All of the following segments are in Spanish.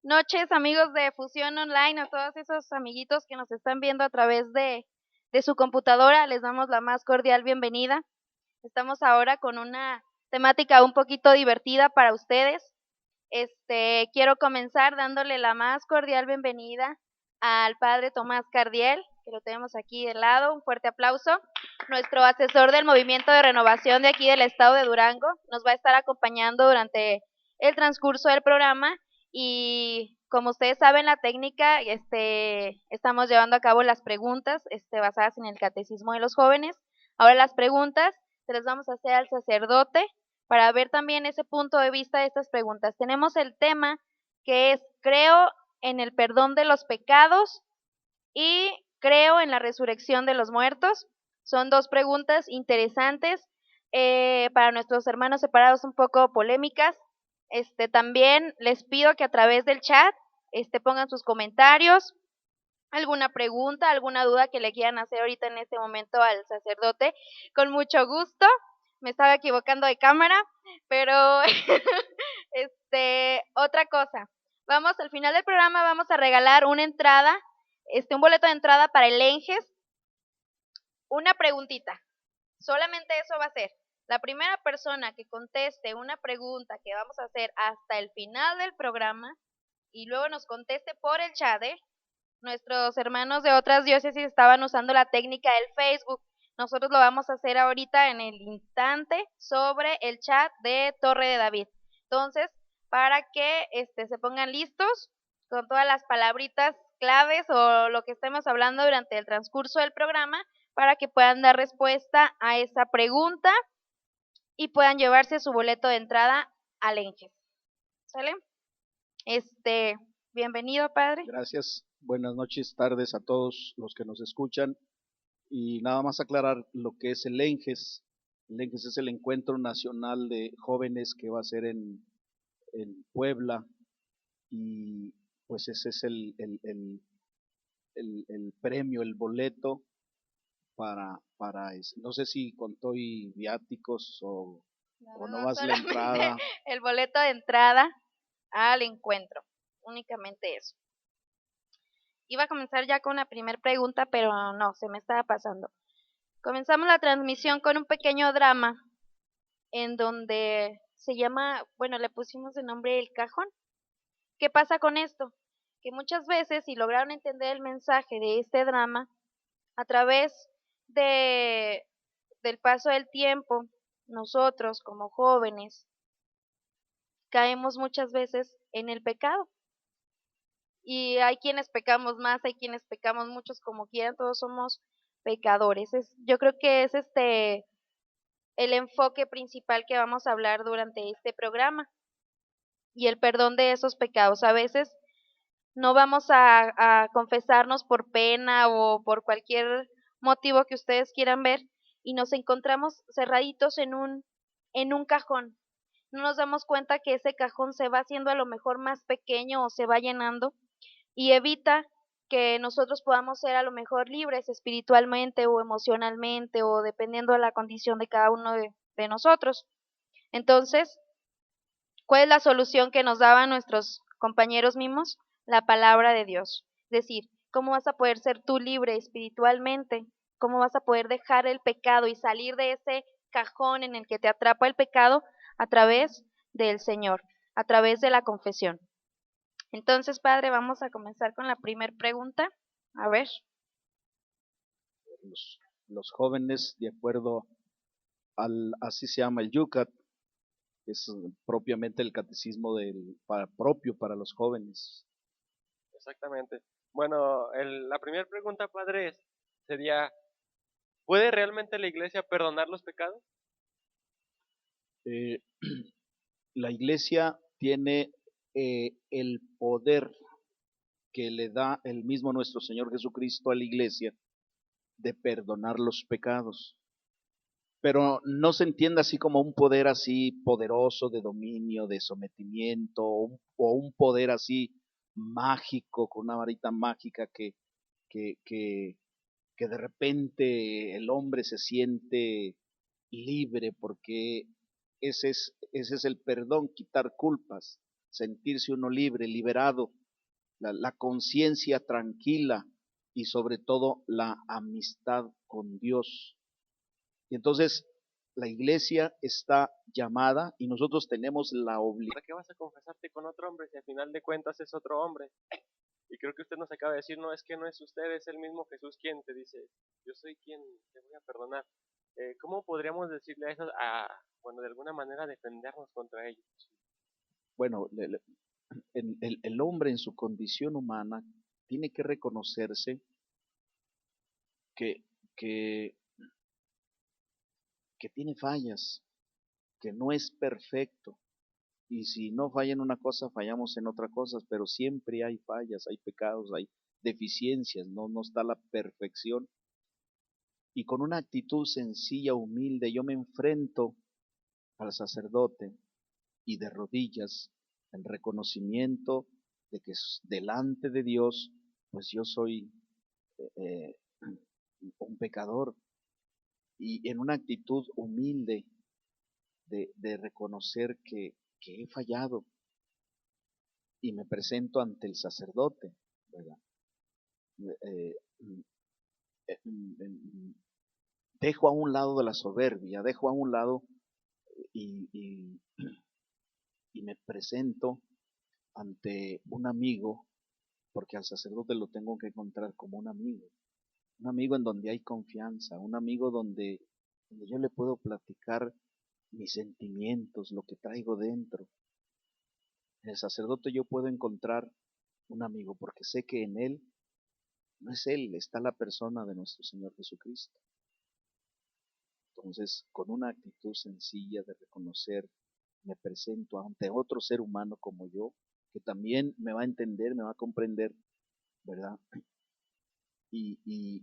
noches, amigos de Fusión Online, a todos esos amiguitos que nos están viendo a través de su computadora, les damos la más cordial bienvenida. Estamos ahora con una temática un poquito divertida para ustedes. Quiero comenzar dándole la más cordial bienvenida al padre Tomás Cardiel, que lo tenemos aquí de lado, un fuerte aplauso. Nuestro asesor del Movimiento de Renovación de aquí del estado de Durango nos va a estar acompañando durante el transcurso del programa y como ustedes saben la técnica, estamos llevando a cabo las preguntas basadas en el catecismo de los jóvenes. Ahora las preguntas se las vamos a hacer al sacerdote para ver también ese punto de vista de estas preguntas. Tenemos el tema que es creo en el perdón de los pecados y creo en la resurrección de los muertos. Son dos preguntas interesantes para nuestros hermanos separados, un poco polémicas. También les pido que a través del chat pongan sus comentarios, alguna pregunta, alguna duda que le quieran hacer ahorita en este momento al sacerdote, con mucho gusto. Me estaba equivocando de cámara, pero otra cosa. Vamos, al final del programa vamos a regalar una entrada, un boleto de entrada para el Enges. Una preguntita. Solamente eso va a ser. La primera persona que conteste una pregunta que vamos a hacer hasta el final del programa y luego nos conteste por el chat, nuestros hermanos de otras diócesis estaban usando la técnica del Facebook. Nosotros lo vamos a hacer ahorita en el instante sobre el chat de Torre de David. Entonces, para que se pongan listos con todas las palabritas claves o lo que estemos hablando durante el transcurso del programa para que puedan dar respuesta a esa pregunta y puedan llevarse su boleto de entrada al Enges. ¿Sale? Bienvenido, padre. Gracias. Buenas noches, tardes a todos los que nos escuchan. Y nada más aclarar lo que es el ENGES. El ENGES es el Encuentro Nacional de Jóvenes que va a ser en Puebla. Y pues ese es el premio, el boleto para eso. No sé si contó viáticos o nomás la entrada. El boleto de entrada al encuentro, únicamente eso. Iba a comenzar ya con la primera pregunta, pero no, se me estaba pasando. Comenzamos la transmisión con un pequeño drama en donde se llama, bueno, le pusimos de nombre El Cajón. ¿Qué pasa con esto? Que muchas veces, si lograron entender el mensaje de este drama, a través del paso del tiempo, nosotros como jóvenes caemos muchas veces en el pecado. Y hay quienes pecamos más, hay quienes pecamos muchos, como quieran, todos somos pecadores. Yo creo que es el enfoque principal que vamos a hablar durante este programa y el perdón de esos pecados. A veces no vamos a confesarnos por pena o por cualquier motivo que ustedes quieran ver y nos encontramos cerraditos en un cajón. No nos damos cuenta que ese cajón se va haciendo a lo mejor más pequeño o se va llenando y evita que nosotros podamos ser a lo mejor libres espiritualmente o emocionalmente o dependiendo de la condición de cada uno de nosotros. Entonces, ¿cuál es la solución que nos daban nuestros compañeros mimos? La palabra de Dios. Es decir, ¿cómo vas a poder ser tú libre espiritualmente? ¿Cómo vas a poder dejar el pecado y salir de ese cajón en el que te atrapa el pecado? A través del Señor, a través de la confesión. Entonces, padre, vamos a comenzar con la primera pregunta. A ver. Los jóvenes, de acuerdo así se llama el Yucat, es propiamente el catecismo propio para los jóvenes. Exactamente. Bueno, la primera pregunta, padre, sería, ¿puede realmente la iglesia perdonar los pecados? La iglesia tiene el poder que le da el mismo nuestro Señor Jesucristo a la iglesia de perdonar los pecados. Pero no se entiende así como un poder así poderoso de dominio, de sometimiento, o un poder así mágico, con una varita mágica que de repente el hombre se siente libre, porque ese es el perdón, quitar culpas. sentirse uno libre, liberado, la conciencia tranquila y sobre todo la amistad con Dios. Y entonces la iglesia está llamada y nosotros tenemos la obligación. ¿Para qué vas a confesarte con otro hombre si al final de cuentas es otro hombre? Y creo que usted nos acaba de decir, no, es que no es usted, es el mismo Jesús quien te dice, yo soy quien te voy a perdonar. ¿Cómo podríamos decirle a eso, bueno, de alguna manera defendernos contra ellos? Bueno, el hombre en su condición humana tiene que reconocerse que, que, que tiene fallas, que no es perfecto. Y si no falla en una cosa, fallamos en otra cosa, pero siempre hay fallas, hay pecados, hay deficiencias, no está la perfección. Y con una actitud sencilla, humilde, yo me enfrento al sacerdote y de rodillas, en reconocimiento de que delante de Dios, pues yo soy eh, un pecador, y en una actitud humilde de reconocer que he fallado, y me presento ante el sacerdote, ¿verdad? Eh, Dejo a un lado de la soberbia, dejo a un lado y, y, y me presento ante un amigo, porque al sacerdote lo tengo que encontrar como un amigo en donde hay confianza, un amigo donde yo le puedo platicar mis sentimientos, lo que traigo dentro. En el sacerdote yo puedo encontrar un amigo porque sé que en él, no es él, está la persona de nuestro Señor Jesucristo. Entonces, con una actitud sencilla de reconocer, me presento ante otro ser humano como yo, que también me va a entender, me va a comprender, ¿verdad? Y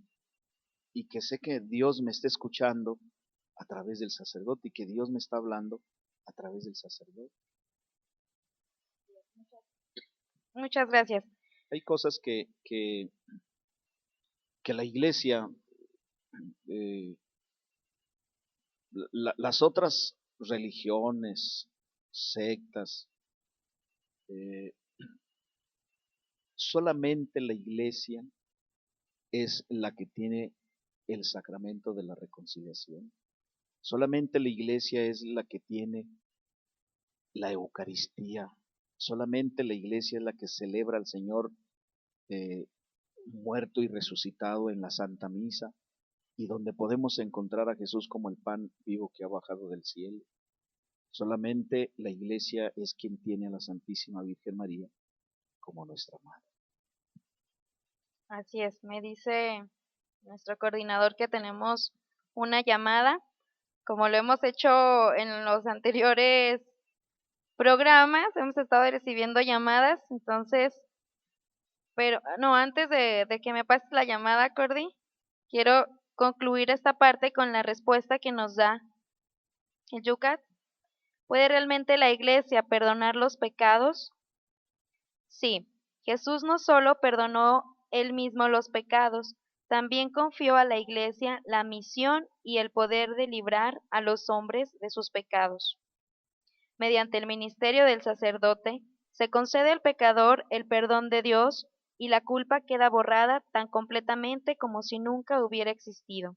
que sé que Dios me está escuchando a través del sacerdote y que Dios me está hablando a través del sacerdote. Muchas gracias. Hay cosas que la iglesia, las otras religiones, sectas, solamente la iglesia es la que tiene el sacramento de la reconciliación. Solamente la iglesia es la que tiene la Eucaristía. Solamente la iglesia es la que celebra al Señor muerto y resucitado en la Santa Misa, y donde podemos encontrar a Jesús como el pan vivo que ha bajado del cielo. Solamente la iglesia es quien tiene a la Santísima Virgen María como nuestra madre. Así es, me dice nuestro coordinador que tenemos una llamada, como lo hemos hecho en los anteriores programas, hemos estado recibiendo llamadas, entonces, pero no, antes de que me pases la llamada, Cordy, quiero concluir esta parte con la respuesta que nos da el Yucat. ¿Puede realmente la iglesia perdonar los pecados? Sí, Jesús no solo perdonó él mismo los pecados, también confió a la iglesia la misión y el poder de librar a los hombres de sus pecados. Mediante el ministerio del sacerdote, se concede al pecador el perdón de Dios y la culpa queda borrada tan completamente como si nunca hubiera existido.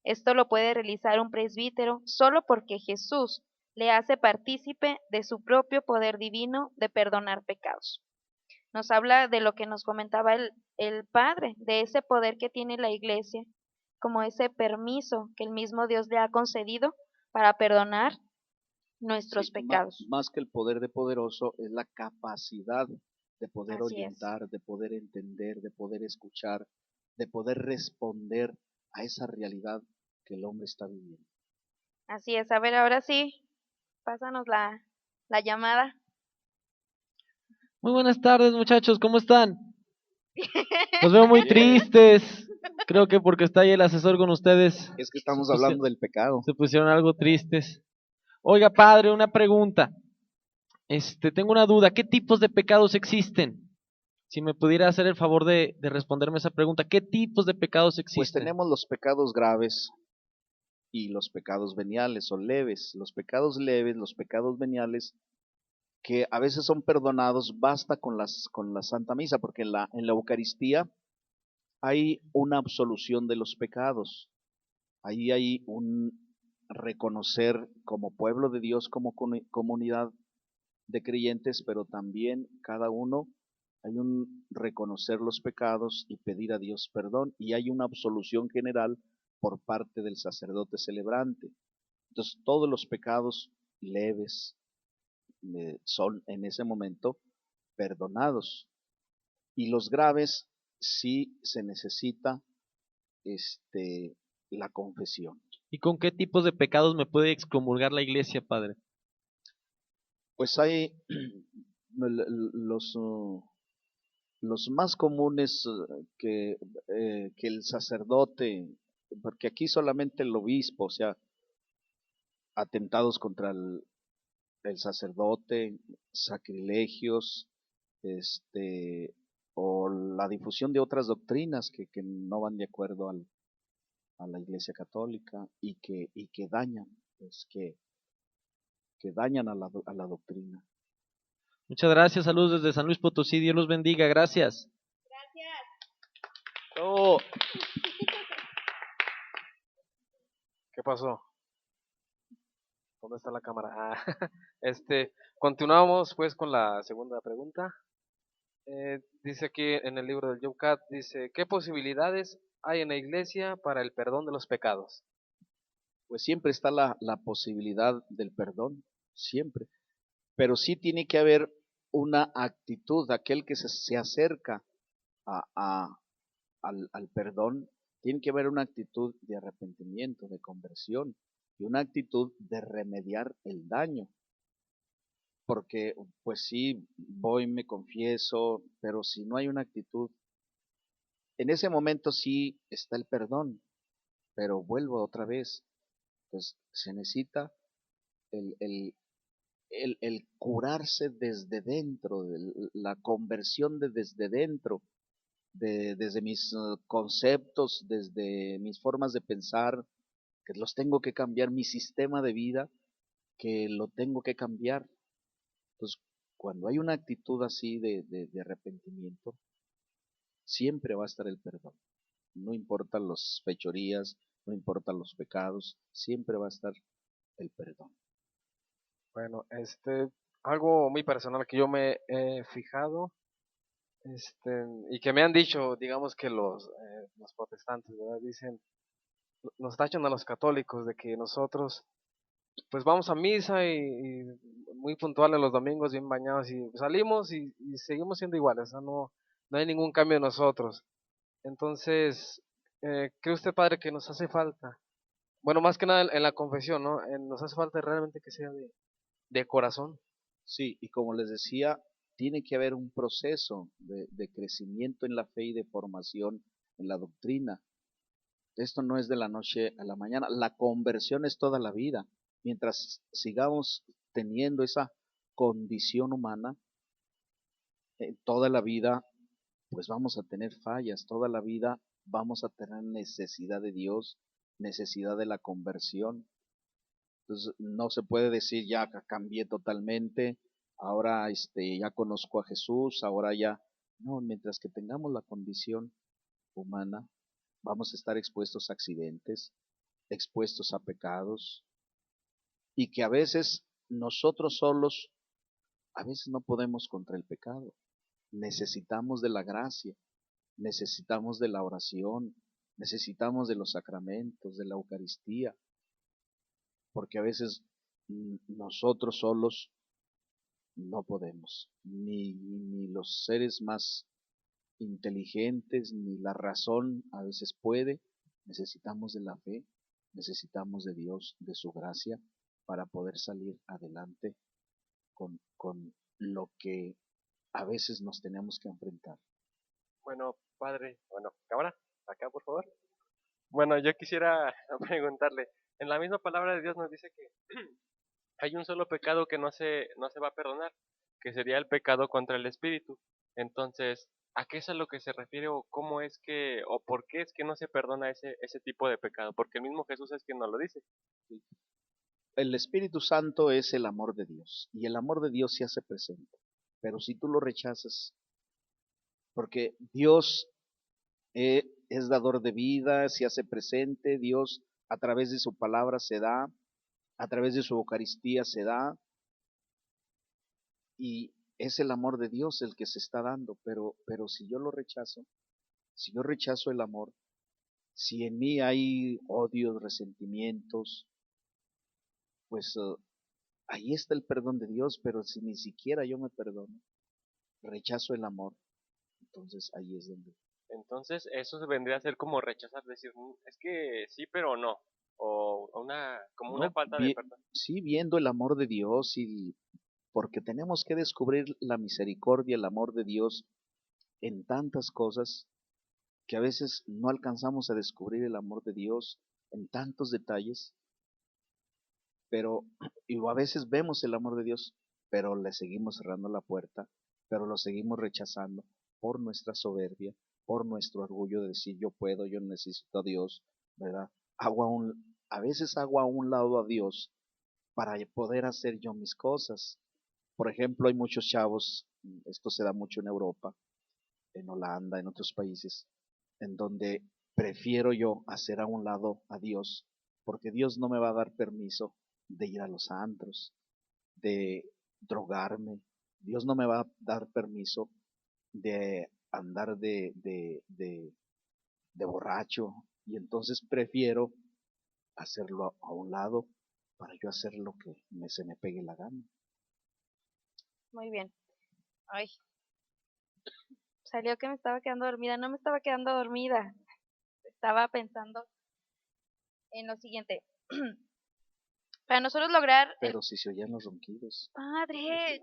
Esto lo puede realizar un presbítero solo porque Jesús le hace partícipe de su propio poder divino de perdonar pecados. Nos habla de lo que nos comentaba el Padre, de ese poder que tiene la Iglesia, como ese permiso que el mismo Dios le ha concedido para perdonar nuestros Sí, pecados. más que el poder de poderoso, es la capacidad de poder Así es. orientar, de poder entender, de poder escuchar, de poder responder a esa realidad que el hombre está viviendo. Así es. A ver, ahora sí, pásanos la llamada. Muy buenas tardes, muchachos, ¿cómo están? Los veo muy tristes. Creo que porque está ahí el asesor con ustedes, Es que estamos se pusi- hablando del pecado. se pusieron algo tristes. Oiga, padre, una pregunta. Tengo una duda. ¿Qué tipos de pecados existen? Si me pudiera hacer el favor de responderme esa pregunta. ¿Qué tipos de pecados Pues existen? tenemos los pecados graves y los pecados veniales o leves. Los pecados leves, los pecados veniales, que a veces son perdonados, basta con la Santa Misa, porque en la Eucaristía hay una absolución de los pecados. Ahí hay un reconocer como pueblo de Dios, como comunidad de creyentes, pero también cada uno hay un reconocer los pecados y pedir a Dios perdón, y hay una absolución general por parte del sacerdote celebrante. Entonces todos los pecados leves son en ese momento perdonados, y los graves sí se necesita este, la confesión. ¿Y con qué tipos de pecados me puede excomulgar la iglesia, padre? Pues hay los más comunes que el sacerdote, porque aquí solamente el obispo, o sea, atentados contra el sacerdote, sacrilegios, o la difusión de otras doctrinas que no van de acuerdo a la Iglesia Católica y que dañan, pues que dañan a la doctrina. Muchas gracias, saludos desde San Luis Potosí, Dios los bendiga, gracias. Oh, ¿qué pasó? ¿Dónde está la cámara? Continuamos pues con la segunda pregunta. Dice aquí en el libro del Yucat, dice, ¿qué posibilidades hay en la iglesia para el perdón de los pecados? Pues siempre está la posibilidad del perdón, siempre. Pero sí tiene que haber una actitud, aquel que se acerca al perdón, tiene que haber una actitud de arrepentimiento, de conversión, y una actitud de remediar el daño. Porque, pues sí, voy, me confieso, pero si no hay una actitud, en ese momento sí está el perdón, pero vuelvo otra vez. Pues se necesita el, el, el curarse desde dentro, la conversión desde dentro, desde mis conceptos, desde mis formas de pensar, que los tengo que cambiar, mi sistema de vida, que lo tengo que cambiar. Entonces, cuando hay una actitud así de arrepentimiento, siempre va a estar el perdón. No importan las fechorías, no importan los pecados, siempre va a estar el perdón. Bueno, algo muy personal que yo me he fijado, y que me han dicho, digamos que los protestantes, ¿verdad? Dicen, nos tachan a los católicos de que nosotros, pues vamos a misa y muy puntuales los domingos, bien bañados, y salimos y seguimos siendo iguales, o sea, no hay ningún cambio en nosotros. Entonces, ¿cree usted, padre, que nos hace falta? Bueno, más que nada en la confesión, ¿no? Nos hace falta realmente que sea de corazón. Sí, y como les decía, tiene que haber un proceso de crecimiento en la fe y de formación en la doctrina. Esto no es de la noche a la mañana, la conversión es toda la vida. Mientras sigamos teniendo esa condición humana, toda la vida, pues vamos a tener fallas, toda la vida vamos a tener necesidad de Dios, necesidad de la conversión. Entonces, no se puede decir ya cambié totalmente, ahora ya conozco a Jesús, ahora ya. No, mientras que tengamos la condición humana, vamos a estar expuestos a accidentes, expuestos a pecados, y que a veces nosotros solos, a veces no podemos contra el pecado. Necesitamos de la gracia, necesitamos de la oración, necesitamos de los sacramentos, de la Eucaristía, porque a veces nosotros solos no podemos, ni los seres más inteligentes, ni la razón a veces puede. Necesitamos de la fe, necesitamos de Dios, de su gracia, para poder salir adelante con lo que a veces nos tenemos que enfrentar. Bueno, padre, cámara, acá por favor. Bueno, yo quisiera preguntarle, en la misma palabra de Dios nos dice que hay un solo pecado que no se va a perdonar, que sería el pecado contra el espíritu. Entonces, ¿a qué es a lo que se refiere o cómo es que, o por qué es que no se perdona ese tipo de pecado? Porque el mismo Jesús es quien nos lo dice. el Espíritu Santo es el amor de Dios y el amor de Dios se hace presente. Pero si tú lo rechazas, porque Dios es dador de vida, se hace presente, Dios a través de su palabra se da, a través de su Eucaristía se da, y es el amor de Dios el que se está dando, pero si yo lo rechazo, si yo rechazo el amor, si en mí hay odios, resentimientos, pues ahí está el perdón de Dios, pero si ni siquiera yo me perdono, rechazo el amor, entonces ahí es donde... Entonces, eso se vendría a ser como rechazar, decir, es que sí, pero no. O como una No, falta de perdón. sí, viendo el amor de Dios, y porque tenemos que descubrir la misericordia, el amor de Dios en tantas cosas que a veces no alcanzamos a descubrir el amor de Dios en tantos detalles, pero y a veces vemos el amor de Dios, pero le seguimos cerrando la puerta, pero lo seguimos rechazando por nuestra soberbia, por nuestro orgullo de decir yo puedo, yo necesito a Dios, ¿verdad? A veces hago a un lado a Dios para poder hacer yo mis cosas. Por ejemplo, hay muchos chavos, esto se da mucho en Europa, en Holanda, en otros países, en donde prefiero yo hacer a un lado a Dios, porque Dios no me va a dar permiso de ir a los antros, de drogarme, Dios no me va a dar permiso de andar de borracho, y entonces prefiero hacerlo a un lado para yo hacer lo que se me pegue la gana. Muy bien. Ay, salió que me estaba quedando dormida. No me estaba quedando dormida. Estaba pensando en lo siguiente. Para nosotros lograr el Pero si se oían los ronquidos. Padre,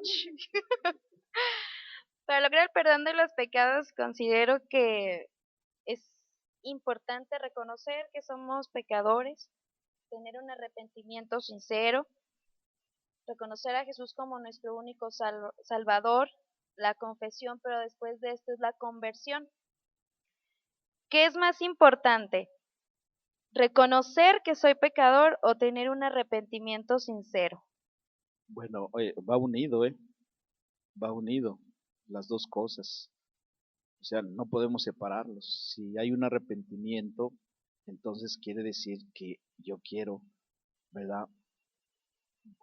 para lograr el perdón de los pecados, considero que es importante reconocer que somos pecadores, tener un arrepentimiento sincero, reconocer a Jesús como nuestro único Salvador, la confesión, pero después de esto es la conversión. ¿Qué es más importante? ¿Reconocer que soy pecador o tener un arrepentimiento sincero? Bueno, oye, va unido las dos cosas. O sea, no podemos separarlos. Si hay un arrepentimiento, entonces quiere decir que yo quiero, ¿verdad?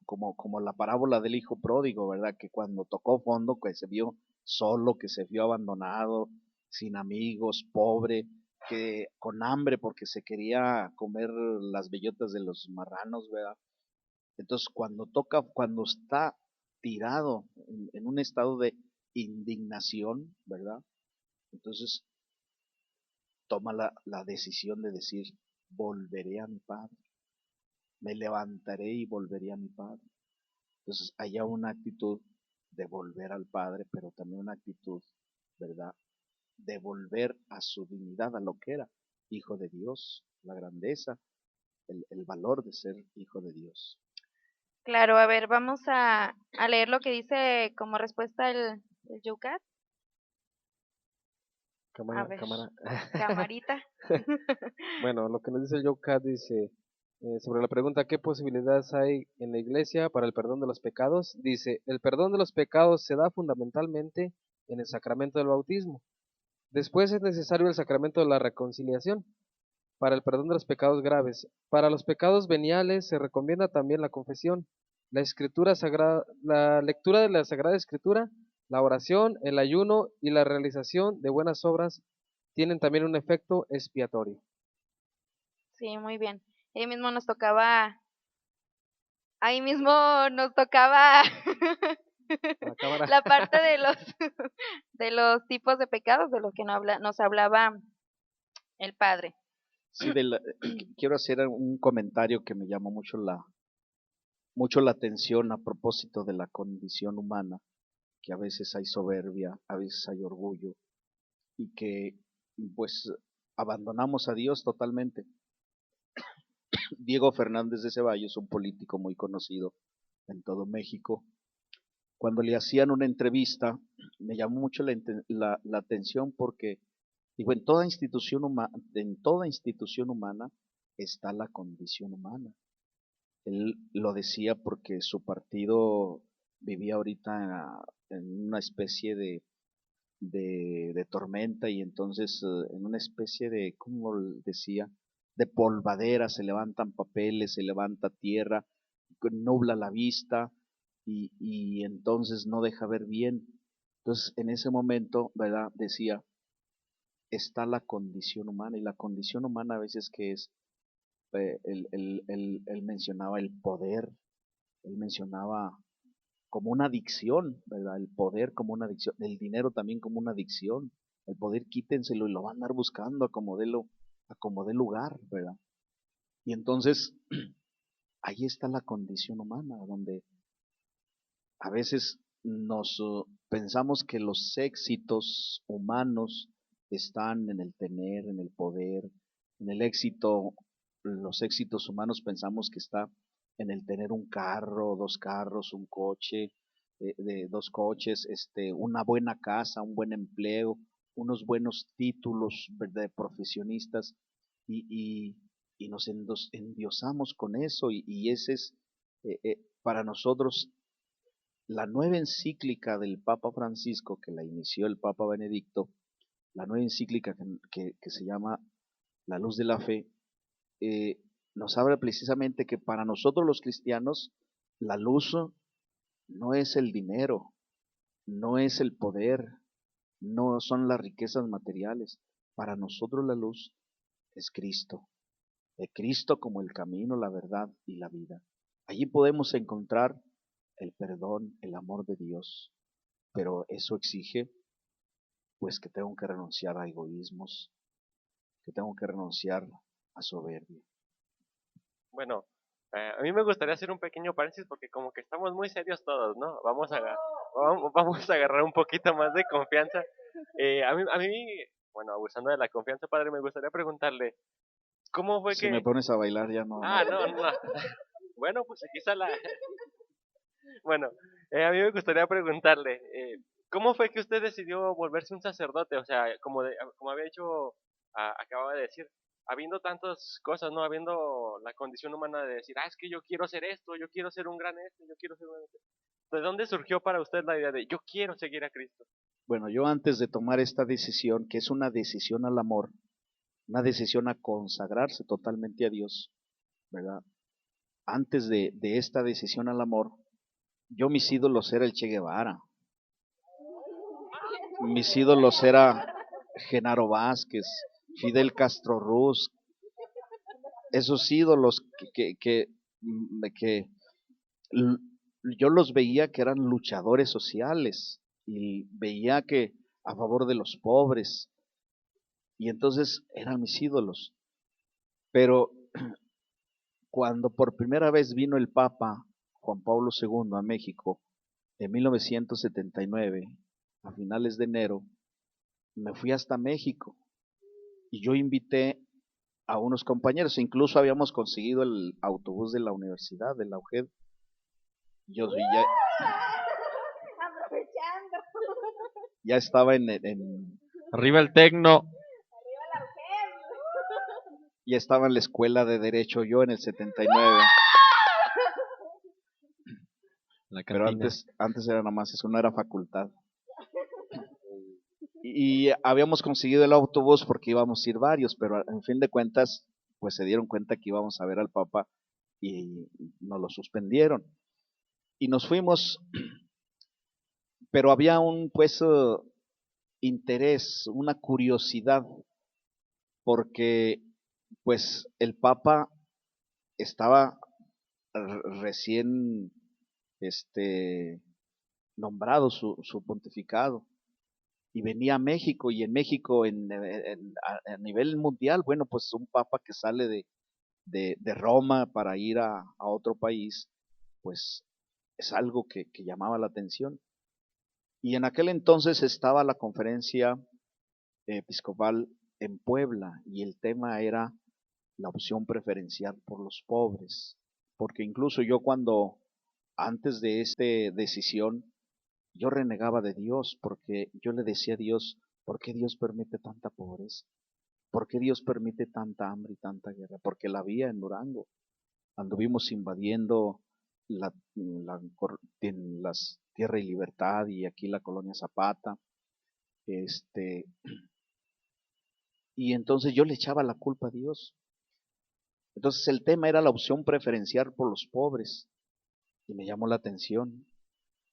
Como la parábola del hijo pródigo, ¿verdad? Que cuando tocó fondo, que se vio solo, que se vio abandonado, sin amigos, pobre, que con hambre porque se quería comer las bellotas de los marranos, ¿verdad? Entonces, cuando está tirado en un estado de indignación, ¿verdad? Entonces toma la decisión de decir, volveré a mi Padre, me levantaré y volveré a mi Padre. Entonces, haya una actitud de volver al Padre, pero también una actitud, ¿verdad?, de volver a su dignidad, a lo que era hijo de Dios, la grandeza, el valor de ser hijo de Dios. Claro, a ver, vamos a leer lo que dice como respuesta el Yucat. A ver, camarita. Bueno, lo que nos dice el Yokat dice, sobre la pregunta ¿qué posibilidades hay en la iglesia para el perdón de los pecados? Dice, el perdón de los pecados se da fundamentalmente en el sacramento del bautismo. Después es necesario el sacramento de la reconciliación para el perdón de los pecados graves. Para los pecados veniales se recomienda también la confesión, la escritura sagrada, la lectura de la Sagrada Escritura, la oración, el ayuno y la realización de buenas obras tienen también un efecto expiatorio. Sí, muy bien. Ahí mismo nos tocaba La cámara. la parte de los de los tipos de pecados de los que nos hablaba el padre. Sí, quiero hacer un comentario que me llamó mucho la atención a propósito de la condición humana, que a veces hay soberbia, a veces hay orgullo, y que pues abandonamos a Dios totalmente. Diego Fernández de Ceballos, un político muy conocido en todo México, cuando le hacían una entrevista, me llamó mucho la atención porque, digo, en toda institución humana está la condición humana. Él lo decía porque su partido vivía ahorita en una especie de tormenta y entonces en una especie de, ¿cómo decía? De polvadera, se levantan papeles, se levanta tierra, nubla la vista y entonces no deja ver bien. Entonces en ese momento, ¿verdad? Decía, está la condición humana y la condición humana a veces que es, él mencionaba el poder, él mencionaba como una adicción, ¿verdad? El poder como una adicción, el dinero también como una adicción. El poder quítenselo y lo van a andar buscando a como dé lugar, ¿verdad? Y entonces ahí está la condición humana, donde a veces nos pensamos que los éxitos humanos están en el tener, en el poder, en el éxito. Los éxitos humanos pensamos que está en el tener un carro, dos carros, un coche, de dos coches, una buena casa, un buen empleo, unos buenos títulos, ¿verdad?, de profesionistas y, y nos endiosamos con eso y ese es para nosotros la nueva encíclica del Papa Francisco, que la inició el Papa Benedicto, la nueva encíclica que se llama La Luz de la Fe, eh, nos habla precisamente que para nosotros los cristianos la luz no es el dinero, no es el poder, no son las riquezas materiales. Para nosotros la luz es Cristo, de Cristo como el camino, la verdad y la vida. Allí podemos encontrar el perdón, el amor de Dios, pero eso exige pues que tengo que renunciar a egoísmos, que tengo que renunciar a soberbia. Bueno, a mí me gustaría hacer un pequeño paréntesis porque como que estamos muy serios todos, ¿no? Vamos a agarrar un poquito más de confianza. A mí, bueno, abusando de la confianza, padre, me gustaría preguntarle, ¿cómo fue Si me que... pones a bailar ya no. Ah, no, no. Bueno, pues aquí está la... Bueno, a mí me gustaría preguntarle, ¿cómo fue que usted decidió volverse un sacerdote? O sea, como había dicho, acababa de decir, habiendo tantas cosas, ¿no? Habiendo la condición humana de decir, es que yo quiero ser esto, yo quiero ser un gran esto, yo quiero ser un... ¿De dónde surgió para usted la idea de yo quiero seguir a Cristo? Bueno, yo antes de tomar esta decisión, que es una decisión al amor, una decisión a consagrarse totalmente a Dios, ¿verdad? Antes de esta decisión al amor, yo mis ídolos era el Che Guevara, mis ídolos era Genaro Vázquez, Fidel Castro Ruz, esos ídolos que l- yo los veía que eran luchadores sociales y veía que a favor de los pobres y entonces eran mis ídolos. Pero cuando por primera vez vino el Papa Juan Pablo II a México en 1979, a finales de enero, me fui hasta México y yo invité a unos compañeros, incluso habíamos conseguido el autobús de la universidad, de la UGED. Yo ya estaba Arriba el tecno. ya estaba en la escuela de Derecho yo en el 79. La Pero cantina. antes era nada más, eso no era facultad. Y habíamos conseguido el autobús porque íbamos a ir varios, pero en fin de cuentas, pues se dieron cuenta que íbamos a ver al Papa y nos lo suspendieron. Y nos fuimos, pero había un pues interés, una curiosidad, porque pues el Papa estaba recién nombrado su pontificado y venía a México y en México a nivel mundial, bueno, pues un papa que sale de Roma para ir a otro país, pues es algo que llamaba la atención. Y en aquel entonces estaba la conferencia episcopal en Puebla y el tema era la opción preferencial por los pobres, porque incluso yo cuando antes de esta decisión yo renegaba de Dios porque yo le decía a Dios, ¿por qué Dios permite tanta pobreza? ¿Por qué Dios permite tanta hambre y tanta guerra? Porque la había en Durango. anduvimos invadiendo en las Tierra y Libertad y aquí la colonia Zapata, y entonces yo le echaba la culpa a Dios. Entonces el tema era la opción preferencial por los pobres y me llamó la atención.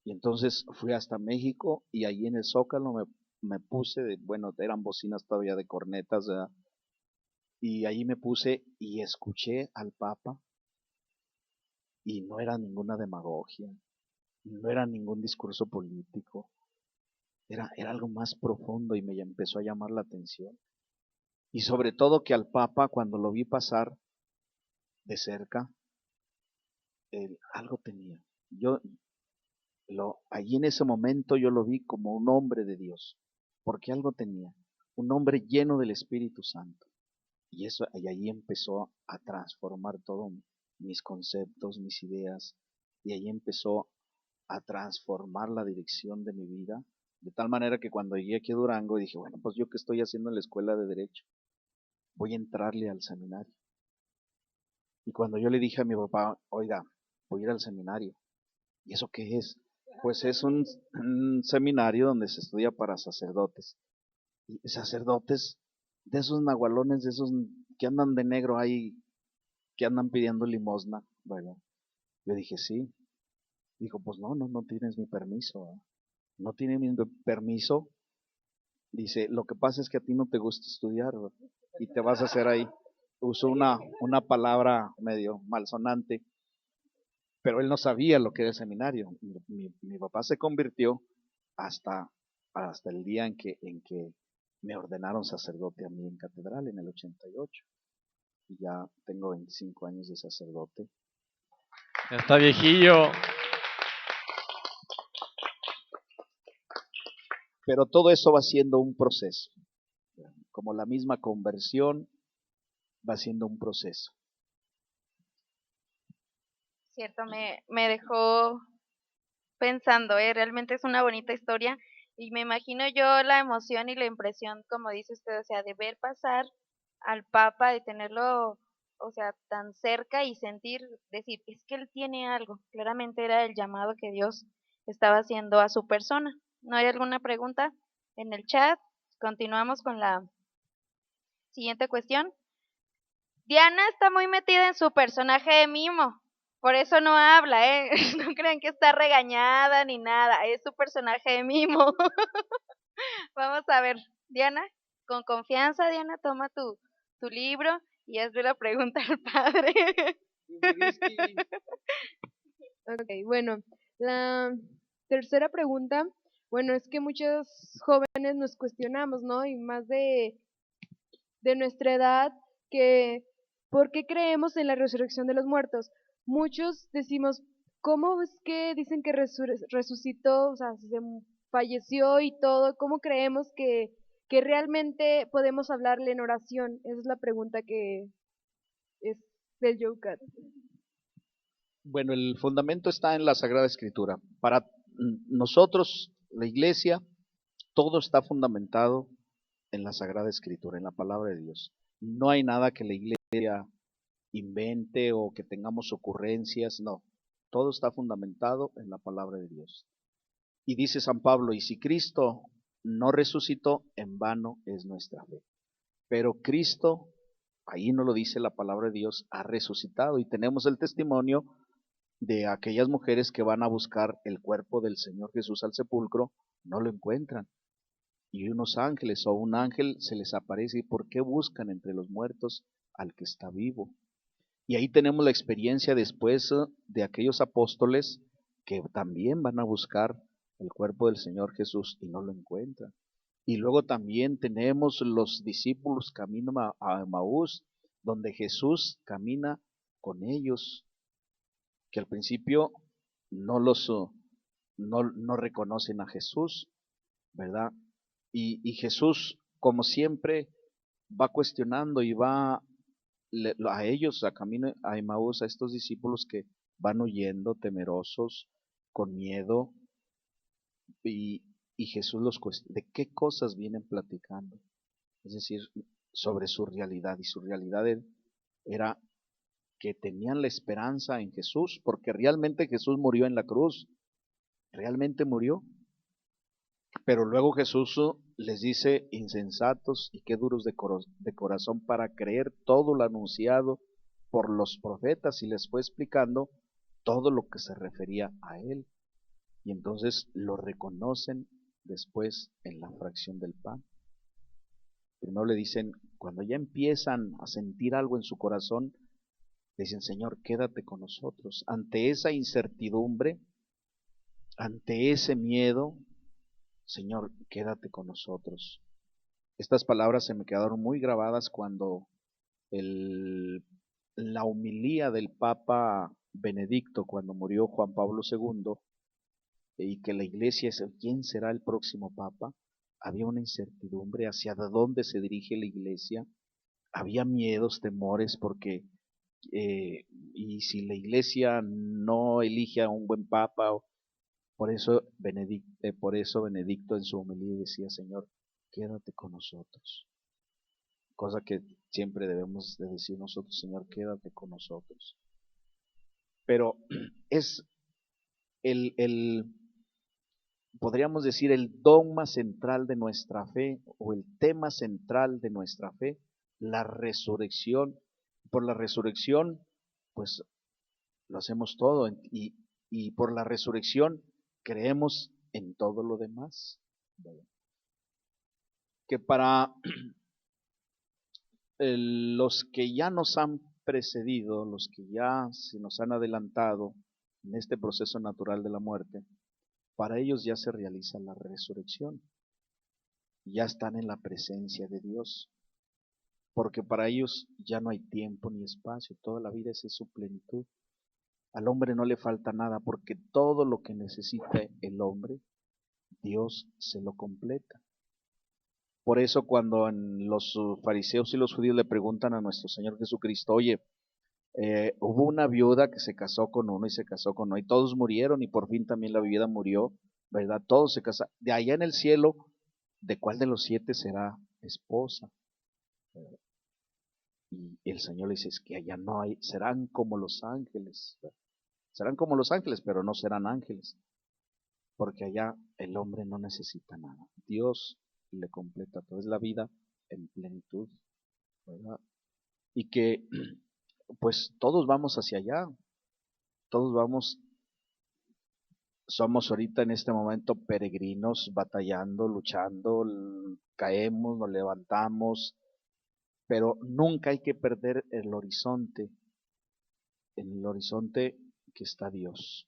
Y entonces fui hasta México y allí en el Zócalo me puse, bueno, eran bocinas todavía de cornetas, ¿verdad? Y ahí me puse y escuché al Papa y no era ninguna demagogia, no era ningún discurso político, era algo más profundo y me empezó a llamar la atención. Y sobre todo que al Papa, cuando lo vi pasar de cerca, algo tenía. Allí en ese momento yo lo vi como un hombre de Dios, porque algo tenía, un hombre lleno del Espíritu Santo. Y allí empezó a transformar todos mis conceptos, mis ideas, y allí empezó a transformar la dirección de mi vida, de tal manera que cuando llegué aquí a Durango dije, bueno, pues yo qué estoy haciendo en la escuela de Derecho, voy a entrarle al seminario. Y cuando yo le dije a mi papá, oiga, voy a ir al seminario, ¿y eso qué es? Pues es un seminario donde se estudia para sacerdotes. Y sacerdotes de esos nahualones, de esos que andan de negro ahí, que andan pidiendo limosna, ¿verdad? Yo dije, sí. Dijo, pues no tienes mi permiso, ¿verdad? No tiene mi permiso. Dice, lo que pasa es que a ti no te gusta estudiar, ¿verdad? Y te vas a hacer ahí. Usó una palabra medio malsonante, pero él no sabía lo que era el seminario. Mi papá se convirtió hasta, hasta el día en que me ordenaron sacerdote a mí en catedral en el 88. Y ya tengo 25 años de sacerdote. Ya está viejillo. Pero todo eso va siendo un proceso. Como la misma conversión va siendo un proceso. Cierto, me dejó pensando, realmente es una bonita historia y me imagino yo la emoción y la impresión, como dice usted, o sea, de ver pasar al Papa, de tenerlo, o sea, tan cerca y sentir, decir, es que él tiene algo, claramente era el llamado que Dios estaba haciendo a su persona. ¿No hay alguna pregunta en el chat? Continuamos con la siguiente cuestión. Diana está muy metida en su personaje de Mimo, por eso no habla, ¿eh? No crean que está regañada ni nada, es su personaje de Mimo. Vamos a ver, Diana, con confianza, Diana, toma tu libro y hazle la pregunta al padre. Ok, bueno, la tercera pregunta, bueno, es que muchos jóvenes nos cuestionamos, ¿no? Y más de nuestra edad, que ¿por qué creemos en la resurrección de los muertos? Muchos decimos, ¿cómo es que dicen que resucitó, o sea, falleció y todo? ¿Cómo creemos que realmente podemos hablarle en oración? Esa es la pregunta que es del Joker. Bueno, el fundamento está en la Sagrada Escritura. Para nosotros, la iglesia, todo está fundamentado en la Sagrada Escritura, en la palabra de Dios. No hay nada que la iglesia invente o que tengamos ocurrencias, no. Todo está fundamentado en la palabra de Dios. Y dice San Pablo, y si Cristo no resucitó, en vano es nuestra fe. Pero Cristo, ahí no lo dice la palabra de Dios, ha resucitado y tenemos el testimonio de aquellas mujeres que van a buscar el cuerpo del Señor Jesús al sepulcro, no lo encuentran. Y unos ángeles o un ángel se les aparece y ¿por qué buscan entre los muertos al que está vivo? Y ahí tenemos la experiencia después de aquellos apóstoles que también van a buscar el cuerpo del Señor Jesús y no lo encuentran. Y luego también tenemos los discípulos camino a Emaús, donde Jesús camina con ellos, que al principio no no reconocen a Jesús, ¿verdad? Y Jesús, como siempre, va cuestionando y va a ellos, a camino a Emaús, a estos discípulos que van huyendo, temerosos, con miedo, y Jesús los cuestiona, ¿de qué cosas vienen platicando? Es decir, sobre su realidad, y su realidad era que tenían la esperanza en Jesús, porque realmente Jesús murió en la cruz, realmente murió. Pero luego Jesús les dice, insensatos y qué duros de corazón para creer todo lo anunciado por los profetas, y les fue explicando todo lo que se refería a él. Y entonces lo reconocen después en la fracción del pan. Primero le dicen, cuando ya empiezan a sentir algo en su corazón, le dicen, Señor, quédate con nosotros. Ante esa incertidumbre, ante ese miedo, Señor, quédate con nosotros. Estas palabras se me quedaron muy grabadas cuando la homilía del Papa Benedicto, cuando murió Juan Pablo II, y que la iglesia es quién será el próximo Papa. Había una incertidumbre hacia dónde se dirige la iglesia, había miedos, temores, porque y si la iglesia no elige a un buen Papa, por eso Benedicto en su homilía decía, Señor, quédate con nosotros. Cosa que siempre debemos de decir nosotros, Señor, quédate con nosotros. Pero es podríamos decir, el dogma central de nuestra fe, o el tema central de nuestra fe, la resurrección. Por la resurrección, pues lo hacemos todo, y por la resurrección creemos en todo lo demás. Que para los que ya nos han precedido, los que ya se nos han adelantado en este proceso natural de la muerte, para ellos ya se realiza la resurrección, ya están en la presencia de Dios, porque para ellos ya no hay tiempo ni espacio, toda la vida es su plenitud. Al hombre no le falta nada, porque todo lo que necesita el hombre, Dios se lo completa. Por eso cuando los fariseos y los judíos le preguntan a nuestro Señor Jesucristo, oye, hubo una viuda que se casó con uno y se casó con uno, y todos murieron, y por fin también la viuda murió, ¿verdad? Todos se casaron. De allá en el cielo, ¿de cuál de los 7 será esposa? Y el Señor le dice, es que allá no hay, serán como los ángeles, ¿verdad? Serán como los ángeles, pero no serán ángeles, porque allá el hombre no necesita nada, Dios le completa todo, es la vida en plenitud, ¿verdad? Y que pues todos vamos hacia allá, todos vamos, somos ahorita en este momento peregrinos, batallando, luchando, caemos, nos levantamos, pero nunca hay que perder el horizonte, en el horizonte que está Dios.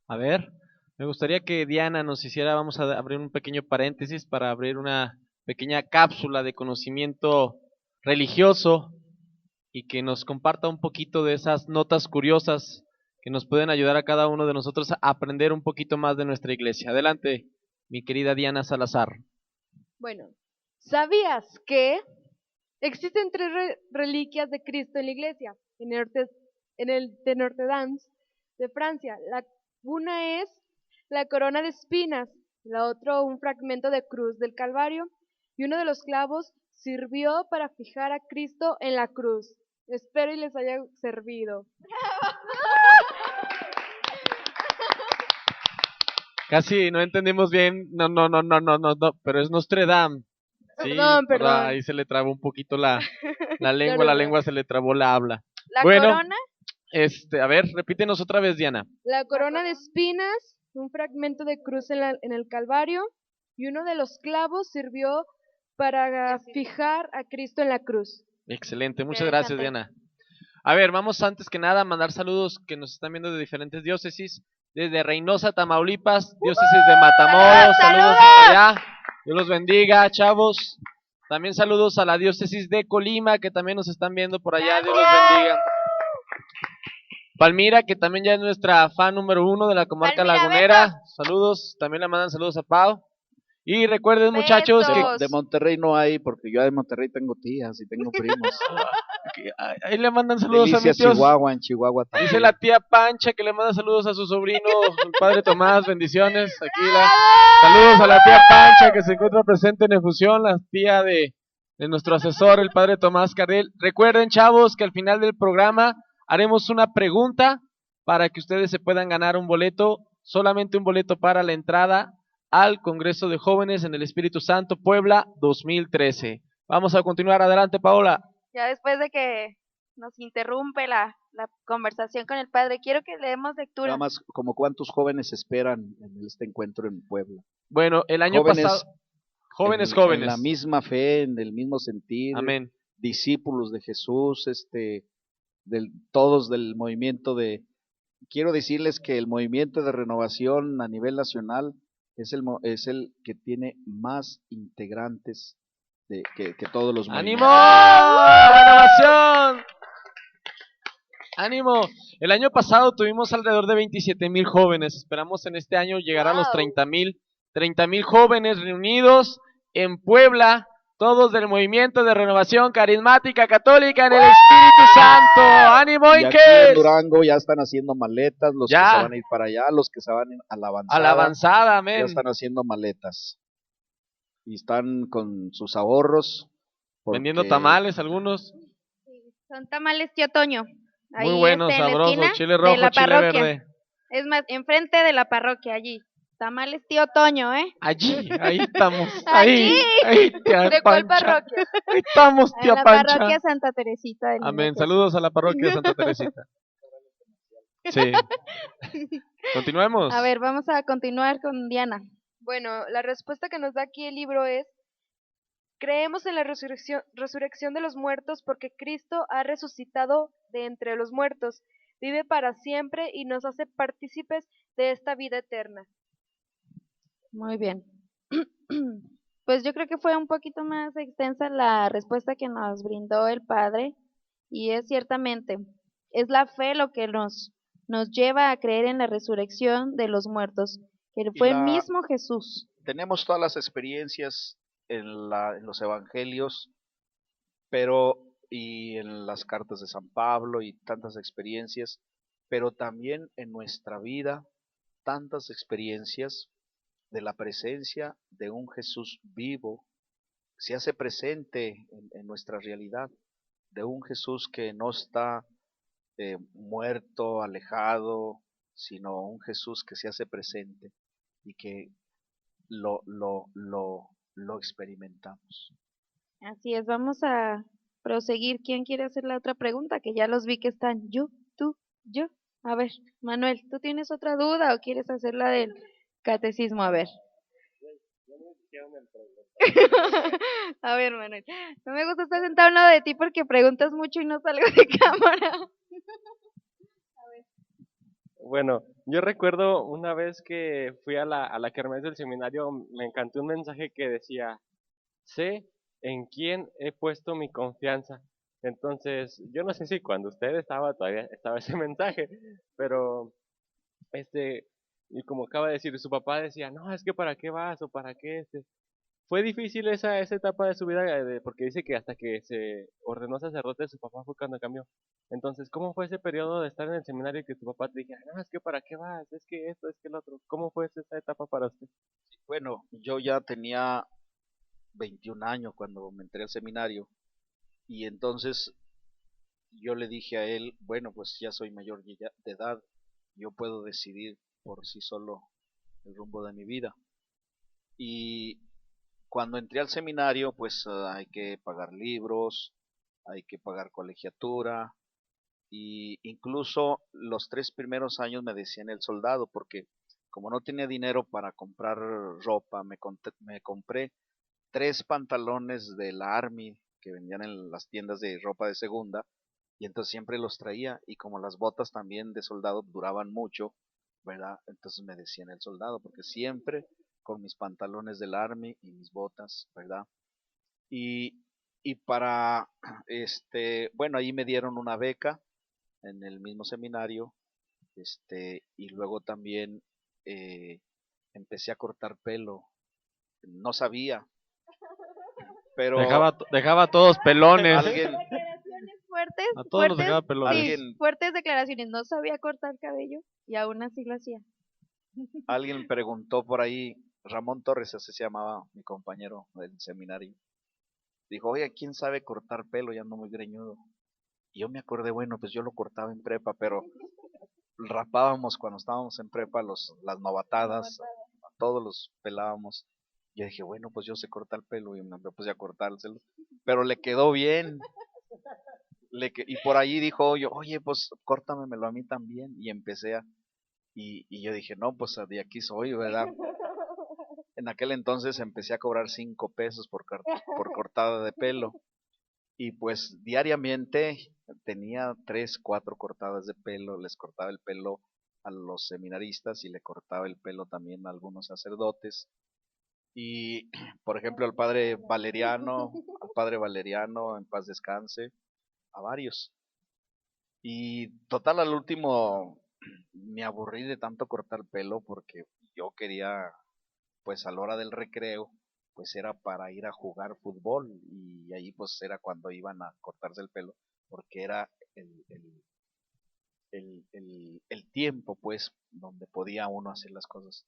A ver, me gustaría que Diana nos hiciera, vamos a abrir un pequeño paréntesis para abrir una pequeña cápsula de conocimiento religioso y que nos comparta un poquito de esas notas curiosas que nos pueden ayudar a cada uno de nosotros a aprender un poquito más de nuestra iglesia. Adelante, mi querida Diana Salazar. Bueno, ¿sabías que existen 3 reliquias de Cristo en la iglesia? En el de Notre Dame de Francia. Una es la corona de espinas, la otra un fragmento de cruz del Calvario, y uno de los clavos sirvió para fijar a Cristo en la cruz. Espero y les haya servido. Casi no entendimos bien, no, pero es Notre Dame. Sí, Perdón. Ahí se le trabó un poquito la lengua, No. la lengua se le trabó la habla. La Bueno, corona, a ver, repítenos otra vez, Diana. La corona de espinas, un fragmento de cruz en el Calvario, y uno de los clavos sirvió para fijar a Cristo en la cruz. Excelente, muchas gracias, Diana. A ver, vamos antes que nada a mandar saludos que nos están viendo de diferentes diócesis, desde Reynosa, Tamaulipas, diócesis de Matamoros, saludos hasta allá, Dios los bendiga, chavos. También saludos a la diócesis de Colima, que también nos están viendo por allá, Dios los bendiga. Palmira, que también ya es nuestra fan número 1 de la comarca Palmira, lagunera, besos. saludos, también le mandan saludos a Pau. Y recuerden, muchachos, Besos. De Monterrey no hay, porque yo de Monterrey tengo tías y tengo primos. que ahí le mandan saludos a Delicia, mis tíos. Chihuahua, en Chihuahua también. Dice la tía Pancha que le manda saludos a su sobrino, el padre Tomás, bendiciones. Aquí saludos a la tía Pancha que se encuentra presente en efusión, la tía de de nuestro asesor, el padre Tomás Carril. Recuerden, chavos, que al final del programa haremos una pregunta para que ustedes se puedan ganar un boleto, solamente un boleto para la entrada al Congreso de Jóvenes en el Espíritu Santo Puebla 2013. Vamos a continuar, adelante, Paola. Ya después de que nos interrumpe la conversación con el padre, quiero que leemos lectura. Nada más, como cuántos jóvenes esperan en este encuentro en Puebla. Bueno, el año pasado, jóvenes. En la misma fe, en el mismo sentir, Amén. discípulos de Jesús, todos del movimiento quiero decirles que el movimiento de renovación a nivel nacional es el que tiene más integrantes que todos los ¡Ánimo! movimientos. ¡Renovación! ¡Ánimo! El año pasado tuvimos alrededor de 27,000 jóvenes. Esperamos en este año llegar a los 30,000 jóvenes reunidos en Puebla, todos del movimiento de renovación carismática católica en el Espíritu Santo. ¡Ánimo, Y aquí en Durango ya están haciendo maletas, los que se van a ir para allá, los que se van a la avanzada. A la avanzada, amén. Ya están haciendo maletas. Y están con sus ahorros. Vendiendo tamales algunos. Son tamales Tío Toño. Ahí, Muy buenos, en la sabrosos, esquina chile de rojo, la chile parroquia. verde. Es más, enfrente de la parroquia, allí. Tamales Tío Toño, ¿eh? Allí, ahí estamos. Allí. Ahí, tía ¿De cuál Pancha. parroquia? Ahí estamos, En tía la Pancha. parroquia Santa Teresita del Niño Amén. Jesús. Saludos a la parroquia de Santa Teresita. Sí. Continuemos. A ver, vamos a continuar con Diana. Bueno, la respuesta que nos da aquí el libro es: creemos en la resurrección de los muertos porque Cristo ha resucitado de entre los muertos, vive para siempre y nos hace partícipes de esta vida eterna. Muy bien. Pues yo creo que fue un poquito más extensa la respuesta que nos brindó el padre, y es ciertamente, es la fe lo que nos lleva a creer en la resurrección de los muertos, que fue el mismo Jesús. Tenemos todas las experiencias en los evangelios, y en las cartas de San Pablo y tantas experiencias, pero también en nuestra vida tantas experiencias de la presencia de un Jesús vivo, se hace presente en nuestra realidad, de un Jesús que no está muerto, alejado, sino un Jesús que se hace presente y que lo experimentamos. Así es, vamos a proseguir. ¿Quién quiere hacer la otra pregunta? Que ya los vi que están yo, tú, yo. A ver, Manuel, ¿tú tienes otra duda o quieres hacer la del catecismo? A ver. A ver, Manuel, no me gusta estar sentado a un lado de ti porque preguntas mucho y no salgo de cámara. Bueno, yo recuerdo una vez que fui a la kermés del seminario, me encantó un mensaje que decía: sé en quién he puesto mi confianza. Entonces, yo no sé si cuando usted todavía estaba ese mensaje, pero y como acaba de decir, su papá decía: no, es que ¿para qué vas? O ¿para qué? Fue difícil esa etapa de su vida, porque dice que hasta que se ordenó sacerdote, su papá fue cuando cambió. Entonces, ¿cómo fue ese periodo de estar en el seminario y que tu papá te dijera: no, es que ¿para qué vas? Es que esto, es que el otro. ¿Cómo fue esa etapa para usted? Bueno, yo ya tenía 21 años cuando me entré al seminario, y entonces yo le dije a él: bueno, pues ya soy mayor de edad, yo puedo decidir por sí solo el rumbo de mi vida. Y cuando entré al seminario, pues hay que pagar libros, hay que pagar colegiatura, y incluso los 3 primeros años me decían el soldado, porque como no tenía dinero para comprar ropa, me compré 3 pantalones de la Army que vendían en las tiendas de ropa de segunda, y entonces siempre los traía, y como las botas también de soldado duraban mucho, ¿verdad? Entonces me decían el soldado, porque siempre con mis pantalones del Army y mis botas, ¿verdad? Y para, bueno, ahí me dieron una beca en el mismo seminario, y luego también empecé a cortar pelo. No sabía, pero Dejaba a todos pelones. alguien, Declaraciones fuertes, A todos nos dejaba pelones. alguien, fuertes declaraciones. No sabía cortar cabello y aún así lo hacía. alguien preguntó por ahí, Ramón Torres, así se llamaba mi compañero del seminario, dijo, oye, ¿quién sabe cortar pelo? Ya ando muy greñudo. Y yo me acordé, bueno, pues yo lo cortaba en prepa, pero rapábamos cuando estábamos en prepa las novatadas, a todos los pelábamos. Yo dije, bueno, pues yo sé cortar el pelo y me puse a cortárselo, pero le quedó bien. Y por ahí dijo, oye, pues córtamelo a mí también. Y empecé y yo dije, no, pues de aquí soy, ¿verdad? En aquel entonces empecé a cobrar 5 pesos por cortada de pelo. Y pues diariamente tenía 3, 4 cortadas de pelo, les cortaba el pelo a los seminaristas y le cortaba el pelo también a algunos sacerdotes. Y, por ejemplo, al padre Valeriano, en paz descanse, a varios. Y total, al último me aburrí de tanto cortar pelo porque yo quería, pues a la hora del recreo, pues era para ir a jugar fútbol y ahí pues era cuando iban a cortarse el pelo porque era el tiempo pues donde podía uno hacer las cosas.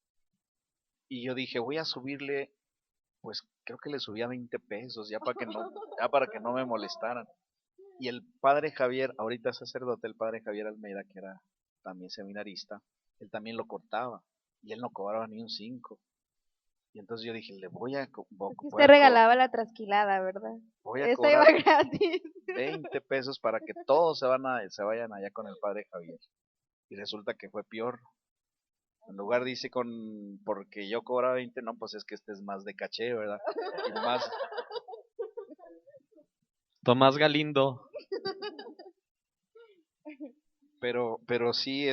Y yo dije, voy a subirle, pues creo que le subía 20 pesos ya para que no me molestaran. Y el padre Javier, ahorita sacerdote, el padre Javier Almeida, que era también seminarista, él también lo cortaba y él no cobraba ni un 5. Y entonces yo dije, le voy a, co- vo- Es que voy usted a, co- regalaba la trasquilada, ¿verdad? voy a Esa iba cobrar gratis. 20 pesos para que todos se vayan allá con el padre Javier. Y resulta que fue peor. En lugar dice porque yo cobraba 20, no, pues es que este es más de caché, ¿verdad? Y más, Tomás Galindo. pero sí,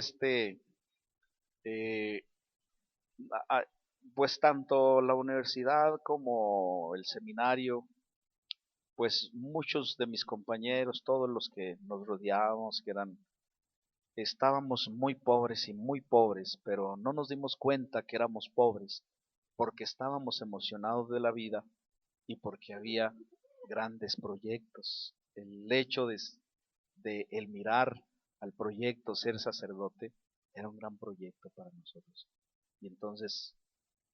eh, a- pues tanto la universidad como el seminario, pues muchos de mis compañeros, todos los que nos rodeábamos, estábamos muy pobres y muy pobres, pero no nos dimos cuenta que éramos pobres, porque estábamos emocionados de la vida y porque había grandes proyectos. El hecho de el mirar al proyecto ser sacerdote era un gran proyecto para nosotros. Y entonces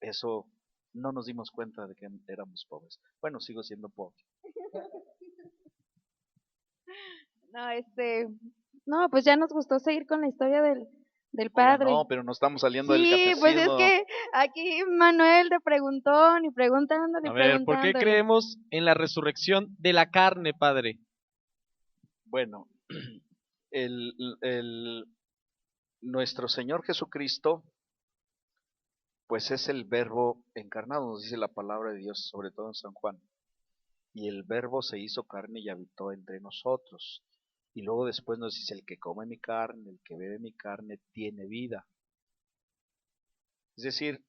eso no nos dimos cuenta de que éramos pobres. Bueno, sigo siendo pobre. No, no, pues ya nos gustó seguir con la historia del Oiga, padre. no, pero no estamos saliendo del Sí, pues es catecismo. que aquí Manuel te preguntó, y preguntándole, A y ver, ¿por qué preguntándole. creemos en la resurrección de la carne, padre? Bueno, el, nuestro Señor Jesucristo, pues es el verbo encarnado, nos dice la palabra de Dios, sobre todo en San Juan. Y el verbo se hizo carne y habitó entre nosotros. Y luego después nos dice, el que come mi carne, el que bebe mi carne, tiene vida. Es decir,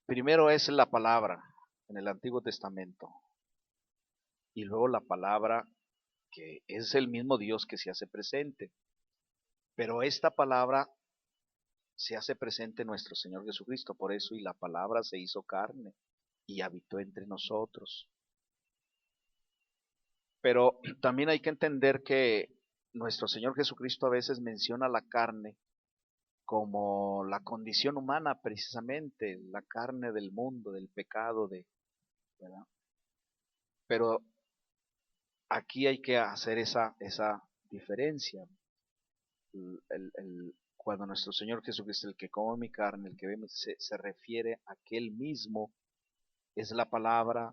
primero es la palabra en el Antiguo Testamento. Y luego la palabra que es el mismo Dios que se hace presente. Pero esta palabra se hace presente en nuestro Señor Jesucristo, por eso y la palabra se hizo carne y habitó entre nosotros. Pero también hay que entender que nuestro Señor Jesucristo a veces menciona la carne como la condición humana, precisamente, la carne del mundo, del pecado, ¿verdad? Pero aquí hay que hacer esa diferencia. Cuando nuestro Señor Jesucristo, el que come mi carne, el que ve, se refiere a que Él mismo es la palabra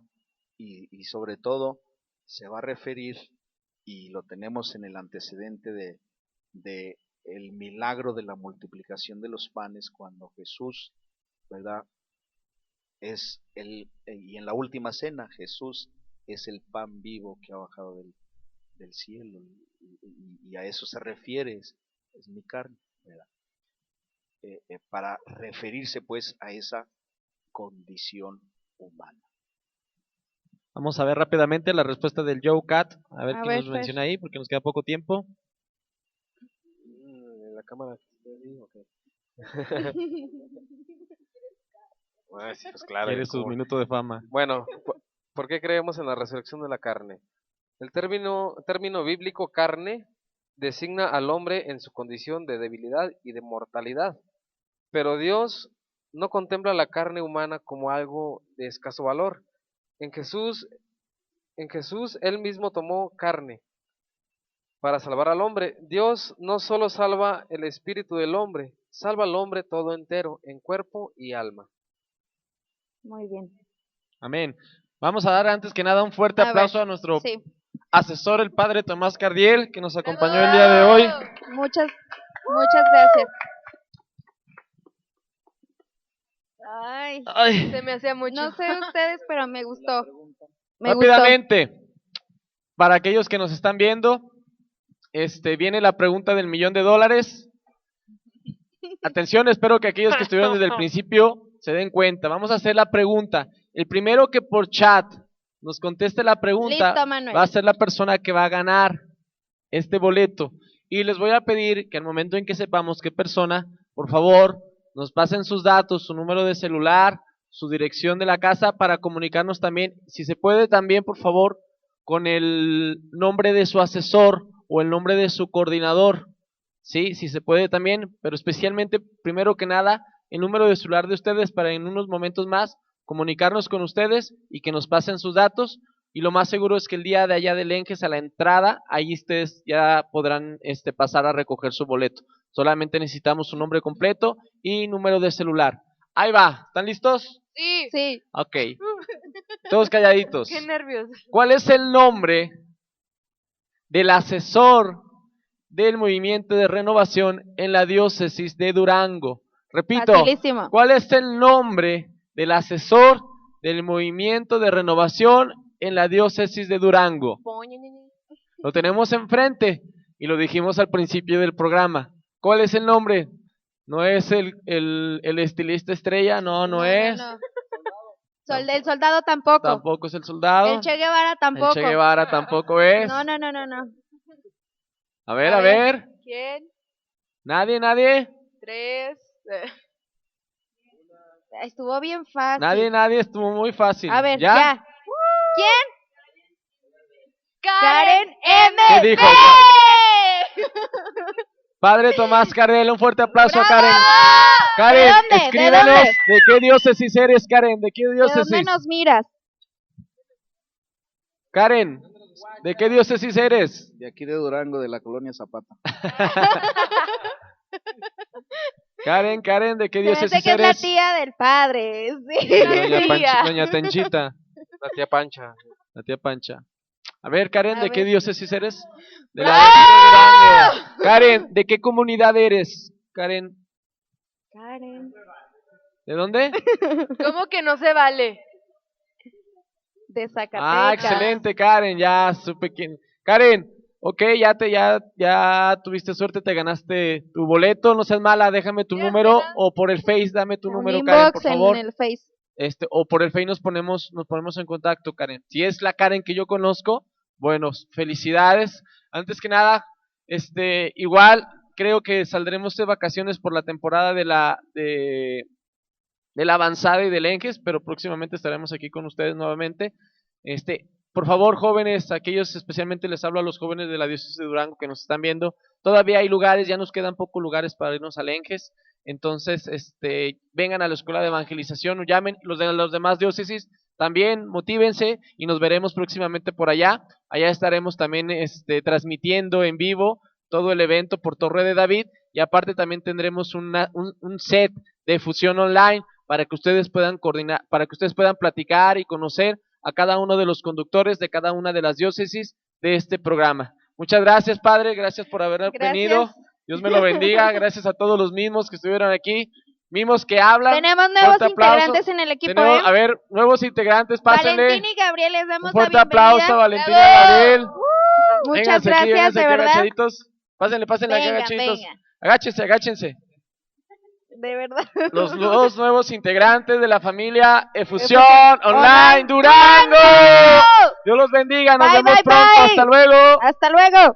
y sobre todo se va a referir, y lo tenemos en el antecedente de el milagro de la multiplicación de los panes, cuando Jesús, ¿verdad? Y en la última cena Jesús es el pan vivo que ha bajado del cielo, y a eso se refiere, es mi carne, ¿verdad? Para referirse pues a esa condición humana. Vamos a ver rápidamente la respuesta del Joe Cat, a ver A qué ver, nos Fer. menciona ahí, porque nos queda poco tiempo. En la cámara que usted dijo, ok. Bueno, sí, pues claro, Quiere su minuto de fama. Bueno, ¿por qué creemos en la resurrección de la carne? El término bíblico carne designa al hombre en su condición de debilidad y de mortalidad, pero Dios no contempla la carne humana como algo de escaso valor. En Jesús en Jesús Él mismo tomó carne para salvar al hombre. Dios no solo salva el espíritu del hombre, salva al hombre todo entero, en cuerpo y alma. Muy bien. Amén. Vamos a dar antes que nada un fuerte A ver, aplauso a nuestro Sí. asesor, el padre Tomás Cardiel, que nos acompañó el día de hoy. Muchas gracias. Ay, Ay, Se me hacía mucho. no sé ustedes, pero me gustó. Me gustó. rápidamente, para aquellos que nos están viendo, viene la pregunta del $1,000,000. Atención, espero que aquellos que estuvieron desde el principio se den cuenta. Vamos a hacer la pregunta. El primero que por chat nos conteste la pregunta Listo, Manuel. va a ser la persona que va a ganar este boleto. Y les voy a pedir que al momento en que sepamos qué persona, por favor, nos pasen sus datos, su número de celular, su dirección de la casa para comunicarnos también, si se puede también, por favor, con el nombre de su asesor o el nombre de su coordinador. Sí, si se puede también, pero especialmente, primero que nada, el número de celular de ustedes para en unos momentos más comunicarnos con ustedes y que nos pasen sus datos. Y lo más seguro es que el día de allá del Lenjes, a la entrada, ahí ustedes ya podrán pasar a recoger su boleto. Solamente necesitamos su nombre completo y número de celular. Ahí va, ¿están listos? Sí. Sí. Ok, todos calladitos. Qué nervios. ¿Cuál es el nombre del asesor del movimiento de renovación en la diócesis de Durango? Repito, Facilísimo. ¿cuál es el nombre del asesor del movimiento de renovación en la diócesis de Durango? Lo tenemos enfrente y lo dijimos al principio del programa. ¿Cuál es el nombre? ¿No es el estilista estrella? No es. No. El soldado tampoco. Tampoco es el soldado. El Che Guevara tampoco. El Che Guevara tampoco es. No. A ver. ¿Quién? ¿Nadie? 3. Estuvo bien fácil. Nadie, estuvo muy fácil. A ver, ¿Ya? ya. ¿Quién? Karen M. ¿Qué dijo? Padre Tomás Cardiel, un fuerte aplauso a Karen. Karen, ¿De dónde? ¿De escríbenos dónde? de qué diócesis eres, Karen. ¿De qué ¿De diócesis? dónde nos miras? Karen, ¿de qué diócesis eres? De aquí de Durango, de la colonia Zapata. Karen, ¿de qué Se me hace diócesis que es la eres? tía del padre. Sí. Doña Tenchita, La tía Pancha. la tía Pancha. A ver, Karen, A ¿de qué ver. diócesis eres? De la diócesis de Durango. Karen, ¿de qué comunidad eres? Karen, ¿de dónde? ¿Cómo que no se vale? De Zacatecas. Ah, excelente, Karen, ya supe quién. Karen, ok, ya tuviste suerte, te ganaste tu boleto, no seas mala, déjame tu número o por el Face, dame tu Un número, Karen, inbox por favor. en el Face. O por el Face nos ponemos en contacto, Karen. Si es la Karen que yo conozco, bueno, felicidades. Antes que nada, igual creo que saldremos de vacaciones por la temporada de la avanzada y del Lenjes, pero próximamente estaremos aquí con ustedes nuevamente. Por favor, jóvenes, aquellos especialmente les hablo a los jóvenes de la diócesis de Durango que nos están viendo, todavía hay lugares, ya nos quedan pocos lugares para irnos al Lenjes, entonces vengan a la escuela de evangelización, llamen los de los demás diócesis, también motívense y nos veremos próximamente por allá estaremos también transmitiendo en vivo todo el evento por Torre de David y aparte también tendremos un set de fusión online para que ustedes puedan coordinar, para que ustedes puedan platicar y conocer a cada uno de los conductores de cada una de las diócesis de este programa. Muchas gracias, Padre, gracias por haber venido. Dios me lo bendiga, gracias a todos los mismos que estuvieron aquí, mismos que hablan. Tenemos nuevos Fuerte aplauso. integrantes en el equipo. A ver, nuevos integrantes, pásenle. Valentín y Gabriel, les damos Un fuerte la bienvenida. aplauso a Valentín y a Gabriel. Muchas Vénganse aquí, gracias, vénganse de aquí verdad. agachaditos. Pásenle aquí Vengan, agachaditos. vengan. Agáchense. De verdad. Los dos nuevos integrantes de la familia Efusión Efusión Online Online Durango. Dios los bendiga, nos Bye, vemos bye, pronto. bye. Hasta luego. Hasta luego.